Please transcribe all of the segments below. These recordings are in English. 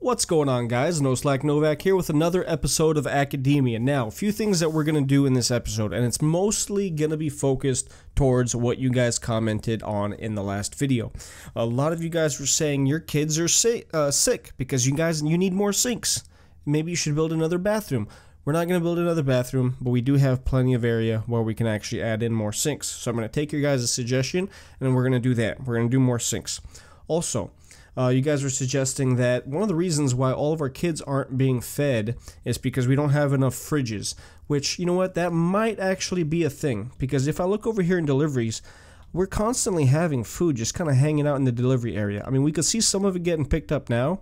What's going on, guys? NoSlack Novak here with another episode of Academia. Now, a few things that we're going to do in this episode, and it's mostly going to be focused towards what you guys commented on in the last video. A lot of you guys were saying your kids are sick because you need more sinks. Maybe you should build another bathroom. We're not going to build another bathroom, but we do have plenty of area where we can actually add in more sinks. So I'm going to take your guys' suggestion, and we're going to do that. We're going to do more sinks. Also, you guys were suggesting that one of the reasons why all of our kids aren't being fed is because we don't have enough fridges, which, you know what, that might actually be a thing, because if I look over here in deliveries, we're constantly having food just kind of hanging out in the delivery area. I mean, we could see some of it getting picked up now,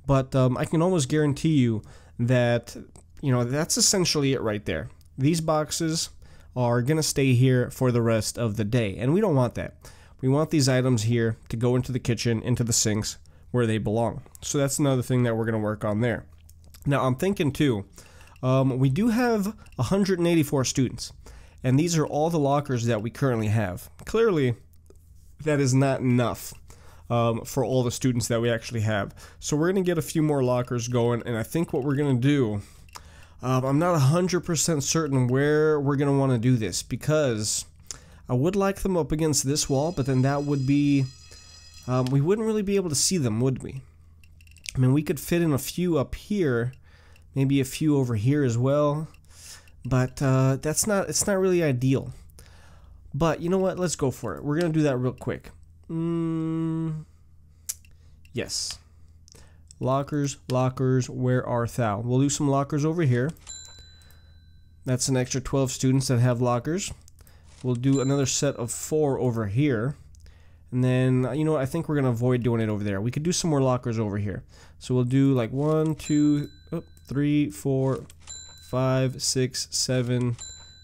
but I can almost guarantee you that, you know, that's essentially it right there. These boxes are going to stay here for the rest of the day, and we don't want that. We want these items here to go into the kitchen, into the sinks, where they belong. So that's another thing that we're going to work on there. Now, I'm thinking too, we do have 184 students, and these are all the lockers that we currently have. Clearly, that is not enough for all the students that we actually have. So we're going to get a few more lockers going, and I think what we're going to do, I'm not 100% certain where we're going to want to do this, because I would like them up against this wall, but then that would be, we wouldn't really be able to see them, would we? I mean, we could fit in a few up here, maybe a few over here as well, but it's not really ideal. But you know what? Let's go for it. We're going to do that real quick. Yes. Lockers, where art thou? We'll do some lockers over here. That's an extra 12 students that have lockers. We'll do another set of 4 over here. And then, you know what, I think we're going to avoid doing it over there. We could do some more lockers over here. So we'll do like 1, 2, 3, 4, 5, 6, 7. And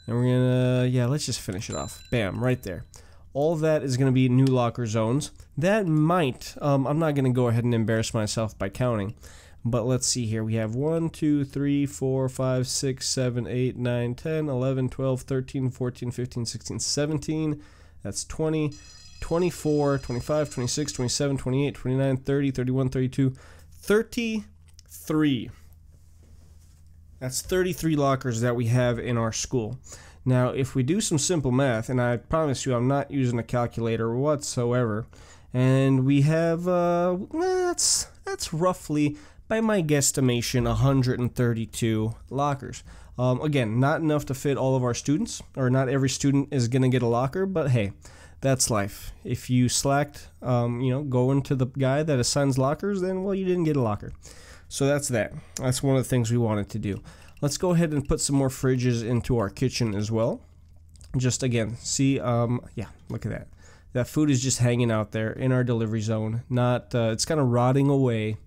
we're going to, yeah, let's just finish it off. Bam, right there. All that is going to be new locker zones. That might, I'm not going to go ahead and embarrass myself by counting. But let's see here. We have 1, 2, 3, 4, 5, 6, 7, 8, 9, 10, 11, 12, 13, 14, 15, 16, 17. That's 20, 24, 25, 26, 27, 28, 29, 30, 31, 32, 33. That's 33 lockers that we have in our school. Now, if we do some simple math, and I promise you I'm not using a calculator whatsoever, and we have, that's roughly, by my guesstimation, 132 lockers. Again, not enough to fit all of our students, or not every student is going to get a locker, but hey, that's life. If you slacked, you know, going to the guy that assigns lockers, then, well, you didn't get a locker. So that's that. That's one of the things we wanted to do. Let's go ahead and put some more fridges into our kitchen as well. Just again, see, yeah, look at that. That food is just hanging out there in our delivery zone. Not, it's kind of rotting away.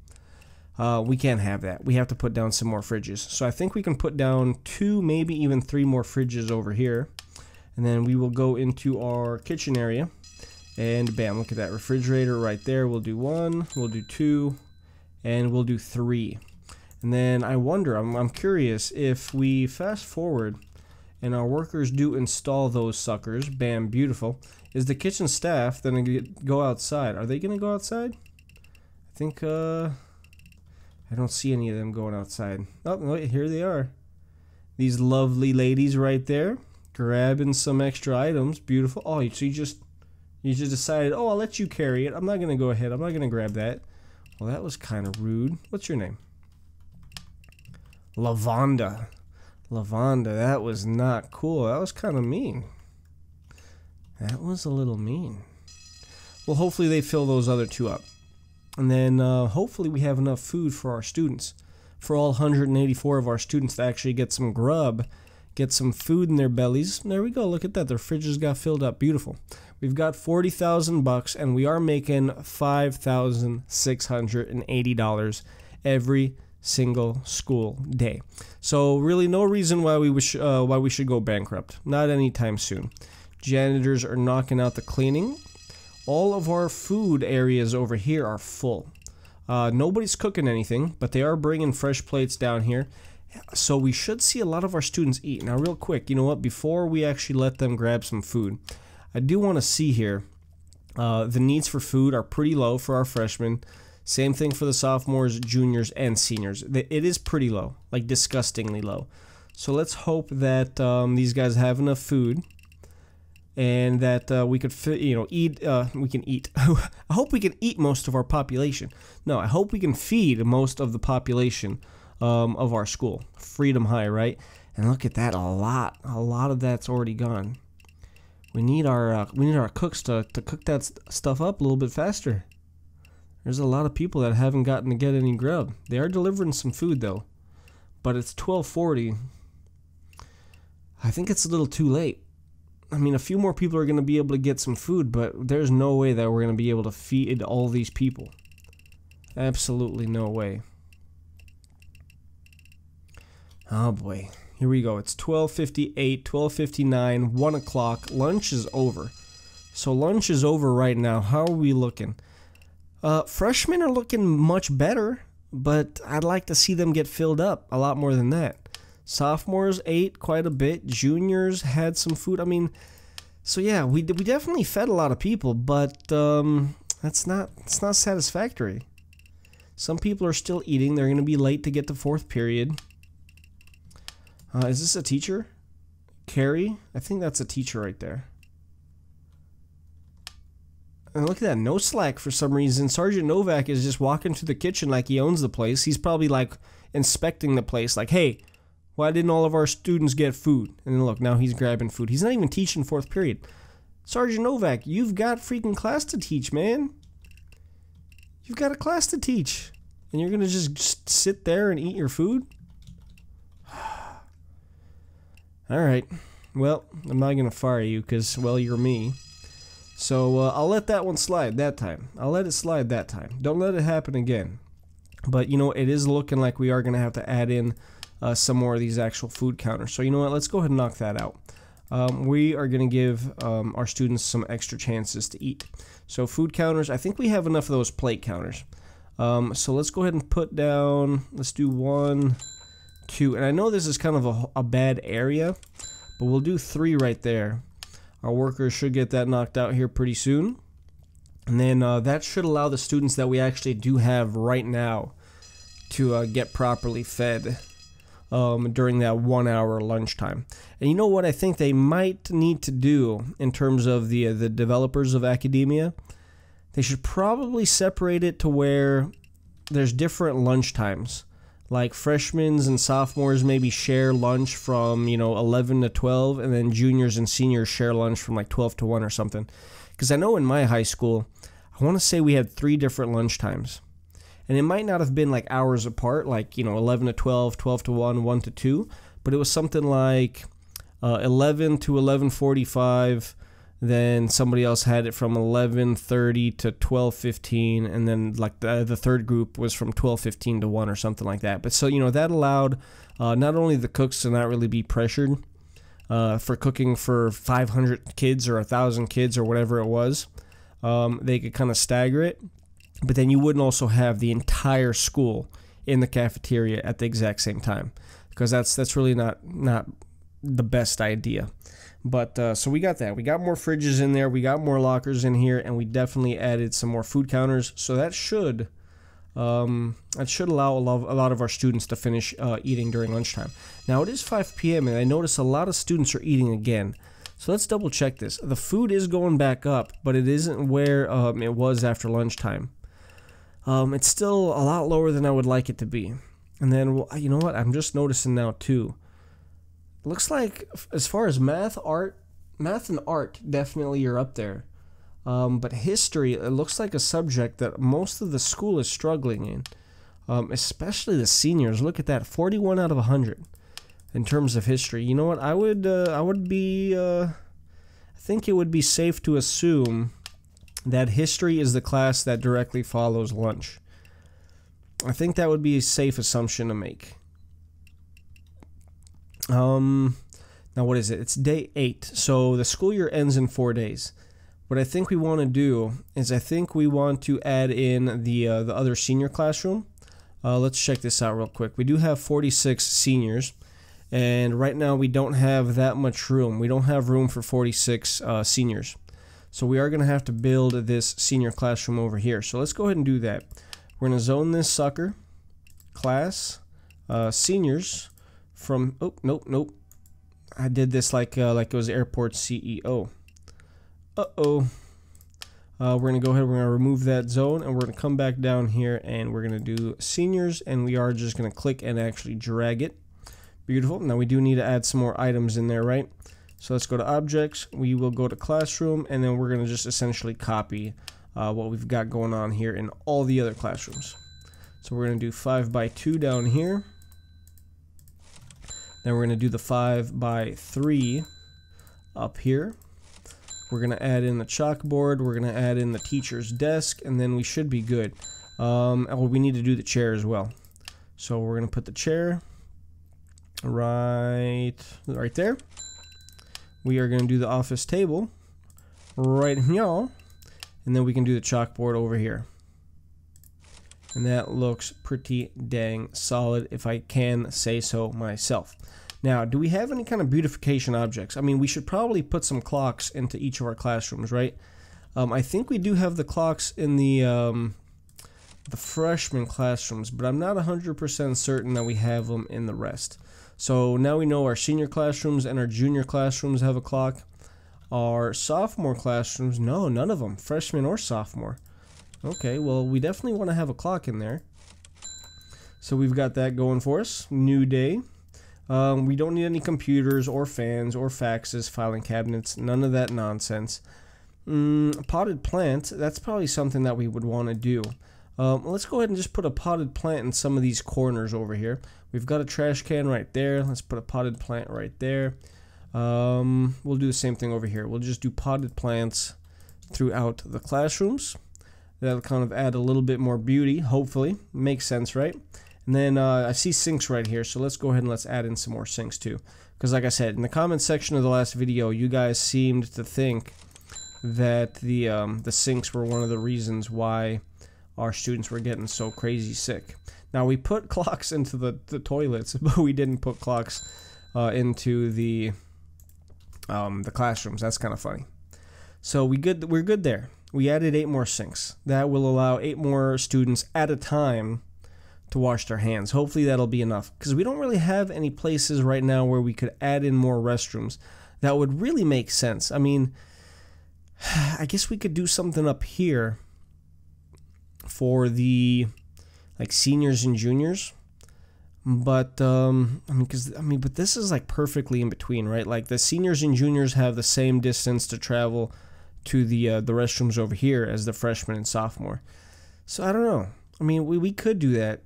We can't have that. We have to put down some more fridges. So I think we can put down 2, maybe even 3 more fridges over here. And then we will go into our kitchen area. And bam, look at that refrigerator right there. We'll do 1, we'll do 2, and we'll do 3. And then I wonder, I'm curious, if we fast forward and our workers do install those suckers, bam, beautiful, is the kitchen staff then going to go outside? Are they going to go outside? I think, I don't see any of them going outside. Oh, wait, here they are. These lovely ladies right there, grabbing some extra items. Beautiful. Oh, so you just decided, oh, I'll let you carry it. I'm not going to go ahead. I'm not going to grab that. Well, that was kind of rude. What's your name? Lavonda. Lavonda, that was not cool. That was kind of mean. That was a little mean. Well, hopefully they fill those other 2 up. And then hopefully we have enough food for our students, for all 184 of our students to actually get some grub, get some food in their bellies. There we go. Look at that. Their fridges got filled up. Beautiful. We've got $40,000 and we are making $5,680 every single school day. So really no reason why we should go bankrupt. Not anytime soon. Janitors are knocking out the cleaning. All of our food areas over here are full. Nobody's cooking anything, but they are bringing fresh plates down here. So we should see a lot of our students eat. Now real quick, you know what? Before we actually let them grab some food, I do want to see here, the needs for food are pretty low for our freshmen. Same thing for the sophomores, juniors, and seniors. It is pretty low, like disgustingly low. So let's hope that these guys have enough food, and that we could, eat. We can eat. I hope we can eat most of our population. No, I hope we can feed most of the population of our school. Freedom High, right? And look at that, a lot of that's already gone. We need our cooks to cook that stuff up a little bit faster. There's a lot of people that haven't gotten to get any grub. They are delivering some food though, but it's 12:40. I think it's a little too late. I mean, a few more people are going to be able to get some food, but there's no way that we're going to be able to feed all these people. Absolutely no way. Oh boy. Here we go. It's 12:58, 12:59, 1 o'clock. Lunch is over. So lunch is over right now. How are we looking? Freshmen are looking much better, but I'd like to see them get filled up a lot more than that. Sophomores ate quite a bit. Juniors had some food. I mean, so yeah, we definitely fed a lot of people, but it's not satisfactory. Some people are still eating. They're going to be late to get to fourth period. Is this a teacher? Carrie? I think that's a teacher right there. And look at that, NoSlack for some reason. Sergeant Novak is just walking to the kitchen like he owns the place. He's probably like inspecting the place like, hey, why didn't all of our students get food? And then look, now he's grabbing food. He's not even teaching fourth period. Sergeant Novak, you've got freaking class to teach, man. You've got a class to teach. And you're going to just sit there and eat your food? Alright. Well, I'm not going to fire you because, well, you're me. So I'll let that one slide that time. I'll let it slide that time. Don't let it happen again. But, you know, it is looking like we are going to have to add in some more of these actual food counters. So, you know what? Let's go ahead and knock that out. We are going to give our students some extra chances to eat. So, food counters, I think we have enough of those plate counters. So, let's go ahead and put down, let's do 1, 2. And I know this is kind of a bad area, but we'll do 3 right there. Our workers should get that knocked out here pretty soon. And then that should allow the students that we actually do have right now to get properly fed during that 1 hour lunchtime. And you know what I think they might need to do in terms of the developers of academia? They should probably separate it to where there's different lunch times. Like freshmen and sophomores maybe share lunch from, 11 to 12, and then juniors and seniors share lunch from like 12 to 1 or something. Because I know in my high school, I want to say we had 3 different lunch times. And it might not have been like hours apart, like, 11 to 12, 12 to 1, 1 to 2, but it was something like 11 to 11:45. Then somebody else had it from 11:30 to 12:15, and then like the third group was from 12:15 to 1 or something like that. But so that allowed not only the cooks to not really be pressured for cooking for 500 kids or 1,000 kids or whatever it was. They could kind of stagger it, but then you wouldn't also have the entire school in the cafeteria at the exact same time, because that's really not the best idea. But so we got that. We got more fridges in there. We got more lockers in here, and we definitely added some more food counters. So that should allow a lot of our students to finish eating during lunchtime. Now it is 5 p.m. and I notice a lot of students are eating again. So let's double check this. The food is going back up, but it isn't where it was after lunchtime. It's still a lot lower than I would like it to be. And then, well, you know what? I'm just noticing now too. Looks like as far as math and art definitely are up there. But history, it looks like a subject that most of the school is struggling in. Especially the seniors. Look at that, 41 out of 100 in terms of history. You know what? I think it would be safe to assume that history is the class that directly follows lunch. I think that would be a safe assumption to make. Now what is it? It's day 8. So the school year ends in 4 days. What I think we want to do is I think we want to add in the other senior classroom. Let's check this out real quick. We do have 46 seniors, and right now we don't have that much room. We don't have room for 46 seniors. So we are going to have to build this senior classroom over here. So let's go ahead and do that. We're going to zone this sucker. Class, seniors from, oh, nope. I did this like it was airport CEO. Uh-oh. We're going to go ahead, we're going to remove that zone, and we're going to come back down here, and we're going to do seniors, and we are just going to click and actually drag it. Beautiful. Now we do need to add some more items in there, right? So let's go to objects, we will go to classroom, and then we're going to just essentially copy what we've got going on here in all the other classrooms. So we're going to do 5x2 down here. Then we're going to do the 5x3 up here. We're going to add in the chalkboard, we're going to add in the teacher's desk, and then we should be good. Oh, we need to do the chair as well. So we're going to put the chair right there. We are going to do the office table right here, and then we can do the chalkboard over here. And that looks pretty dang solid, if I can say so myself. Now, do we have any kind of beautification objects? I mean, we should probably put some clocks into each of our classrooms, right? I think we do have the clocks in the freshman classrooms, but I'm not 100% certain that we have them in the rest. So now we know our senior classrooms and our junior classrooms have a clock. Our sophomore classrooms, no, none of them, freshman or sophomore. Okay, well, we definitely want to have a clock in there. So we've got that going for us. New day. We don't need any computers or fans or faxes, filing cabinets, none of that nonsense. Potted plant, that's probably something that we would want to do. Let's go ahead and just put a potted plant in some of these corners over here. We've got a trash can right there. Let's put a potted plant right there. We'll do the same thing over here. We'll just do potted plants throughout the classrooms. That'll kind of add a little bit more beauty, hopefully. Makes sense, right? And then I see sinks right here, so let's go ahead and let's add in some more sinks too. Because like I said, in the comment section of the last video, you guys seemed to think that the sinks were one of the reasons why our students were getting so crazy sick. Now, we put clocks into the toilets, but we didn't put clocks into the classrooms. That's kind of funny. So we're good there. We added 8 more sinks. That will allow 8 more students at a time to wash their hands. Hopefully that'll be enough, because we don't really have any places right now where we could add in more restrooms. That would really make sense. I mean, I guess we could do something up here for the like seniors and juniors, but but this is like perfectly in between, right? Like the seniors and juniors have the same distance to travel to the restrooms over here as the freshmen and sophomore. So I don't know. I mean, we could do that.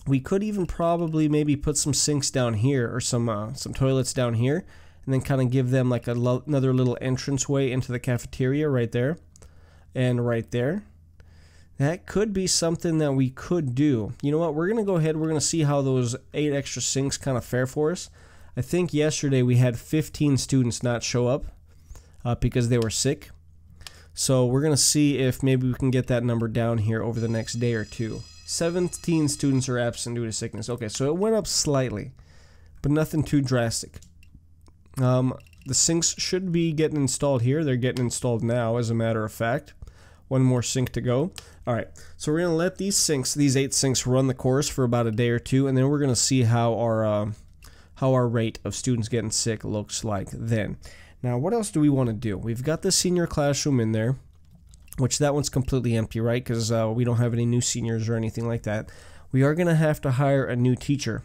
We could even probably maybe put some sinks down here or some toilets down here, and then kind of give them like another little entranceway into the cafeteria right there and right there. That could be something that we could do. You know what? We're going to go ahead. We're going to see how those 8 extra sinks kind of fare for us. I think yesterday we had 15 students not show up because they were sick. So we're going to see if maybe we can get that number down here over the next day or two. 17 students are absent due to sickness. Okay, so it went up slightly, but nothing too drastic. The sinks should be getting installed here. They're getting installed now, as a matter of fact. One more sink to go. All right, so we're going to let these 8 sinks run the course for about a day or two, and then we're going to see how our rate of students getting sick looks like then. Now, what else do we want to do? We've got the senior classroom in there, which that one's completely empty, right? Because we don't have any new seniors or anything like that. We are going to have to hire a new teacher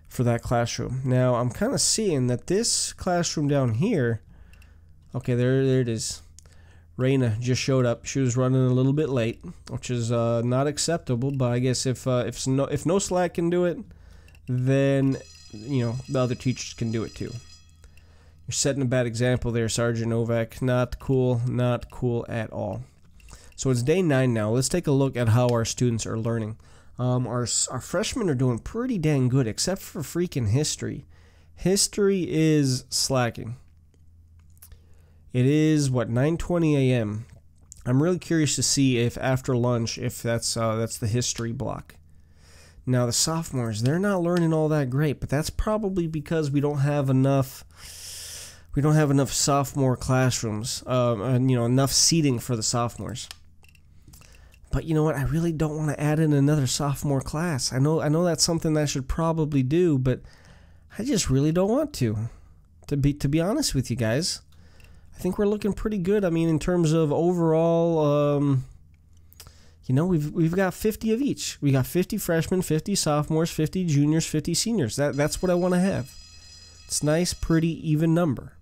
for that classroom. Now, I'm kind of seeing that this classroom down here, okay, there it is. Raina just showed up. She was running a little bit late, which is not acceptable, but I guess if NoSlack can do it, then, you know, the other teachers can do it too. You're setting a bad example there, Sergeant Novak. Not cool, not cool at all. So it's day 9 now. Let's take a look at how our students are learning. Our freshmen are doing pretty dang good, except for freaking history. History is slacking. It is, what, 9:20 a.m. I'm really curious to see if after lunch, if that's the history block. Now the sophomores, they're not learning all that great, but that's probably because we don't have enough sophomore classrooms, and you know, enough seating for the sophomores. But you know what? I really don't want to add in another sophomore class. I know that's something that I should probably do, but I just really don't want to. To be honest with you guys, I think we're looking pretty good. I mean, in terms of overall, we've got 50 of each. We got 50 freshmen, 50 sophomores, 50 juniors, 50 seniors. That's what I want to have. It's a nice, pretty even number.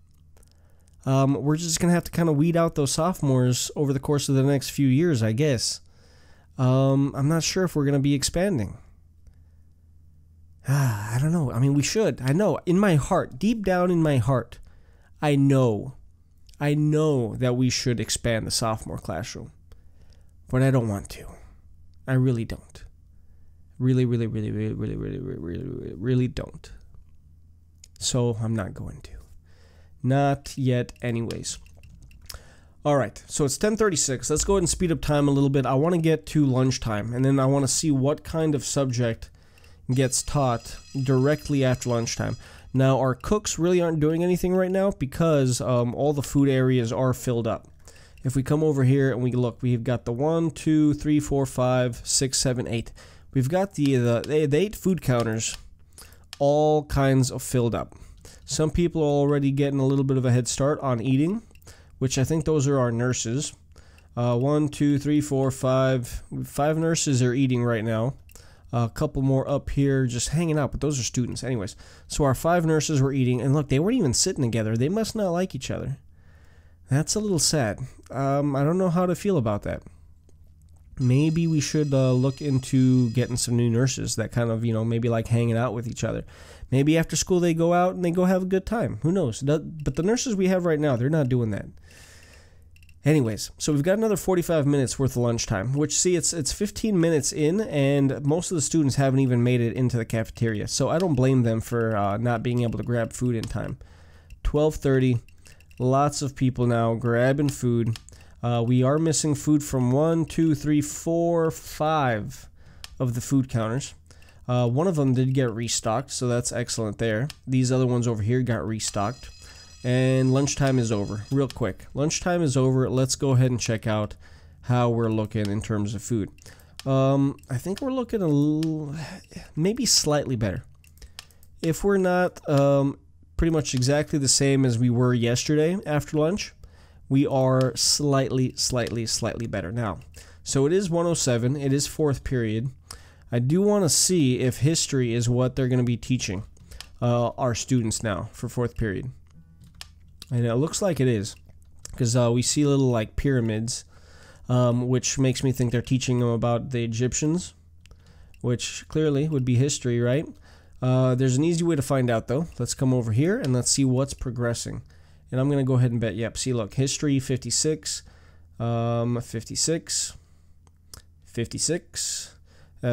We're just gonna have to kind of weed out those sophomores over the course of the next few years, I guess. I'm not sure if we're gonna be expanding. I don't know. I mean, we should. I know. In my heart, deep down in my heart, I know that we should expand the sophomore classroom. But I don't want to. I really don't. Really don't. So I'm not going to. Not yet anyways. Alright, so it's 10:36. Let's go ahead and speed up time a little bit. I want to get to lunchtime, and then I want to see what kind of subject gets taught directly after lunchtime. Now, our cooks really aren't doing anything right now because all the food areas are filled up. If we come over here and we look, we've got the 1, 2, 3, 4, 5, 6, 7, 8. We've got the 8 food counters, all kinds of filled up. Some people are already getting a little bit of a head start on eating, which I think those are our nurses. 1, 2, 3, 4, 5. 5 nurses are eating right now. A couple more up here just hanging out, but those are students. Anyways, so our 5 nurses were eating, and look, they weren't even sitting together. They must not like each other. That's a little sad. I don't know how to feel about that. Maybe we should look into getting some new nurses that kind of, maybe like hanging out with each other. Maybe after school they go out and they go have a good time. Who knows? But the nurses we have right now, they're not doing that. Anyways, so we've got another 45 minutes worth of lunchtime, which, see, it's 15 minutes in, and most of the students haven't even made it into the cafeteria. So I don't blame them for not being able to grab food in time. 12:30, lots of people now grabbing food. We are missing food from 1, 2, 3, 4, 5 of the food counters. One of them did get restocked, so that's excellent there. These other ones over here got restocked. And lunchtime is over, real quick. Lunchtime is over. Let's go ahead and check out how we're looking in terms of food. I think we're looking a little, maybe slightly better. If we're not pretty much exactly the same as we were yesterday after lunch, we are slightly better now. So it is 107. It is 4th period. I do want to see if history is what they're going to be teaching our students now for 4th period. And it looks like it is, because we see little like pyramids, which makes me think they're teaching them about the Egyptians, which clearly would be history, right? There's an easy way to find out, though. Let's come over here and let's see what's progressing. And I'm going to go ahead and bet, yep, see, look, history 56, 56, 56.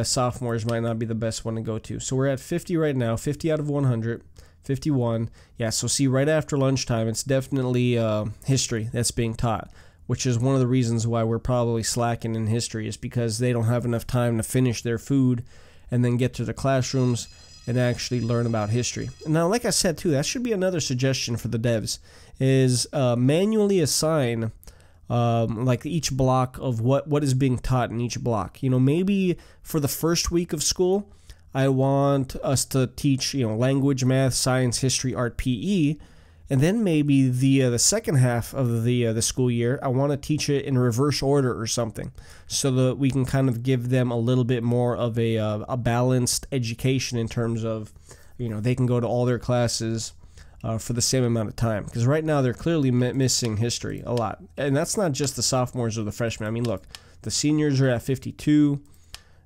Sophomores might not be the best one to go to. So we're at 50 right now, 50 out of 100. 51. Yeah, so see, right after lunchtime, it's definitely history that's being taught, which is one of the reasons why we're probably slacking in history, is because they don't have enough time to finish their food and then get to the classrooms and actually learn about history. Now, like I said, too, that should be another suggestion for the devs, is manually assign like each block of what is being taught in each block. Maybe for the first week of school, I want us to teach, language, math, science, history, art, PE, and then maybe the second half of the school year, I want to teach it in reverse order or something, so that we can kind of give them a little bit more of a balanced education in terms of, they can go to all their classes for the same amount of time. Because right now they're clearly missing history a lot, and that's not just the sophomores or the freshmen. I mean, look, the seniors are at 52.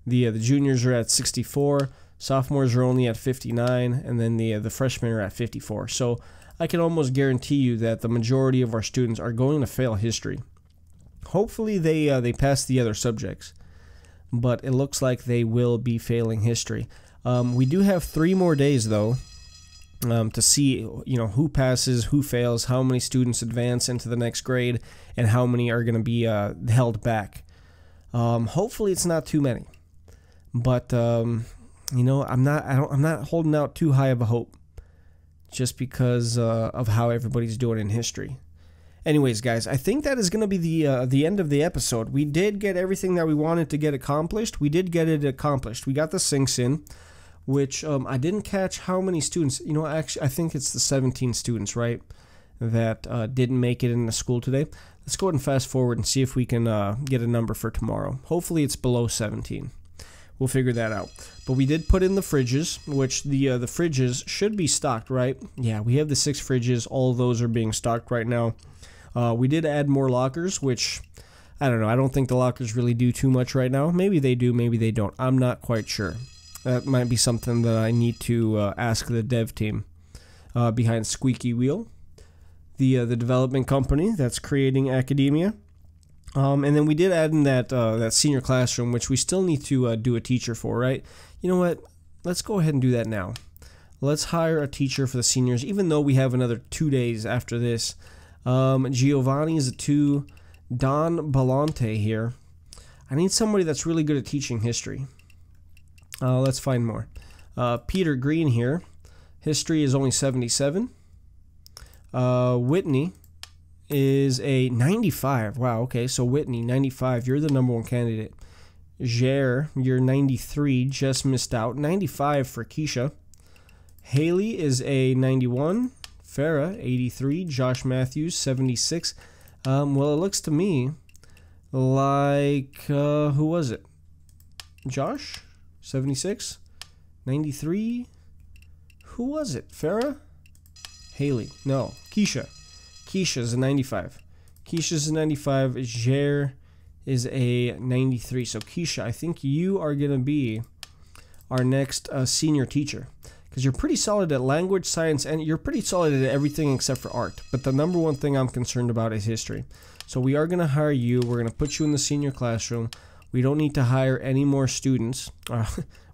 The juniors are at 64, sophomores are only at 59, and then the freshmen are at 54. So I can almost guarantee you that the majority of our students are going to fail history. Hopefully they pass the other subjects, but it looks like they will be failing history. We do have 3 more days, though, to see who passes, who fails, how many students advance into the next grade, and how many are going to be held back. Hopefully it's not too many. But I'm not holding out too high of a hope, just because of how everybody's doing in history. Anyways, guys, I think that is going to be the end of the episode. We did get everything that we wanted to get accomplished. We did get it accomplished. We got the sinks in, which I didn't catch how many students. You know, actually, I think it's the 17 students, right, that didn't make it into school today. Let's go ahead and fast forward and see if we can get a number for tomorrow. Hopefully it's below 17. We'll figure that out. But we did put in the fridges, which the fridges should be stocked, right? Yeah, we have the 6 fridges. All of those are being stocked right now. We did add more lockers, which, I don't know. I don't think the lockers really do too much right now. Maybe they do, maybe they don't. I'm not quite sure. That might be something that I need to ask the dev team behind Squeaky Wheel, the development company that's creating Academia. And then we did add in that senior classroom, which we still need to do a teacher for, right? You know what? Let's go ahead and do that now. Let's hire a teacher for the seniors, even though we have another 2 days after this. Giovanni is a 2. Don Bellante here. I need somebody that's really good at teaching history. Let's find more. Peter Green here. History is only 77. Whitney is a 95. Wow, okay, so Whitney, 95. You're the number 1 candidate. Jer, you're 93. Just missed out. 95 for Keisha. Haley is a 91. Farah, 83. Josh Matthews, 76. Well, it looks to me like, who was it? Josh, 76. 93. Who was it? Farah? Haley. No, Keisha. Keisha's a 95. Keisha's a 95. Jer is a 93. So, Keisha, I think you are going to be our next senior teacher. Because you're pretty solid at language, science, and you're pretty solid at everything except for art. But the number 1 thing I'm concerned about is history. So we are going to hire you. We're going to put you in the senior classroom. We don't need to hire any more students.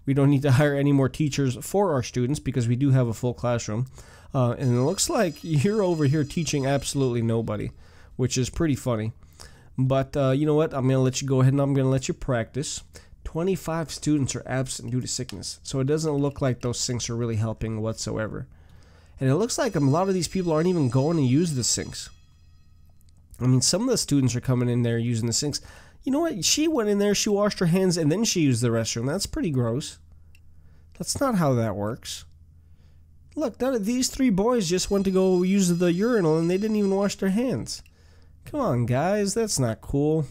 We don't need to hire any more teachers for our students because we do have a full classroom. And it looks like you're over here teaching absolutely nobody, which is pretty funny. But you know what? I'm going to let you go ahead and I'm going to let you practice. 25 students are absent due to sickness, so it doesn't look like those sinks are really helping whatsoever. And it looks like a lot of these people aren't even going to use the sinks. I mean, some of the students are coming in there using the sinks. You know what? She went in there, she washed her hands, and then she used the restroom. That's pretty gross. That's not how that works. Look, these 3 boys just went to go use the urinal, and they didn't even wash their hands. Come on, guys. That's not cool.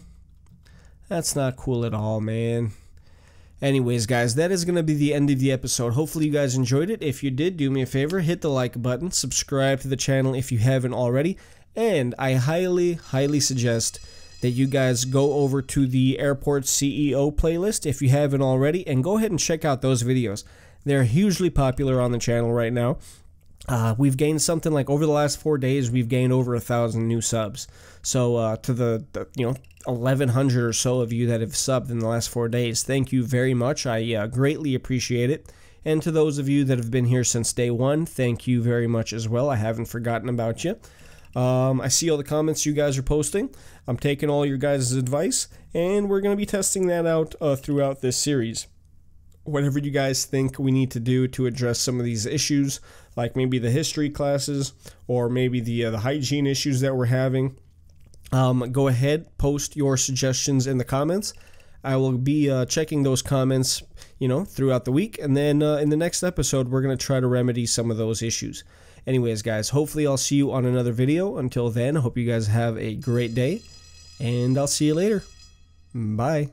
That's not cool at all, man. Anyways, guys, that is going to be the end of the episode. Hopefully you guys enjoyed it. If you did, do me a favor, hit the like button, subscribe to the channel if you haven't already, and I highly suggest that you guys go over to the Airport CEO playlist if you haven't already, and go ahead and check out those videos. They're hugely popular on the channel right now. We've gained something like, over the last 4 days, we've gained over 1,000 new subs. So to the 1,100 or so of you that have subbed in the last 4 days, thank you very much. I greatly appreciate it. And to those of you that have been here since day 1, thank you very much as well. I haven't forgotten about you. I see all the comments you guys are posting. I'm taking all your guys' advice, and we're going to be testing that out throughout this series. Whatever you guys think we need to do to address some of these issues, like maybe the history classes or maybe the hygiene issues that we're having, go ahead, post your suggestions in the comments. I will be checking those comments, throughout the week, and then in the next episode, we're going to try to remedy some of those issues. Anyways, guys, hopefully I'll see you on another video. Until then, I hope you guys have a great day, and I'll see you later. Bye.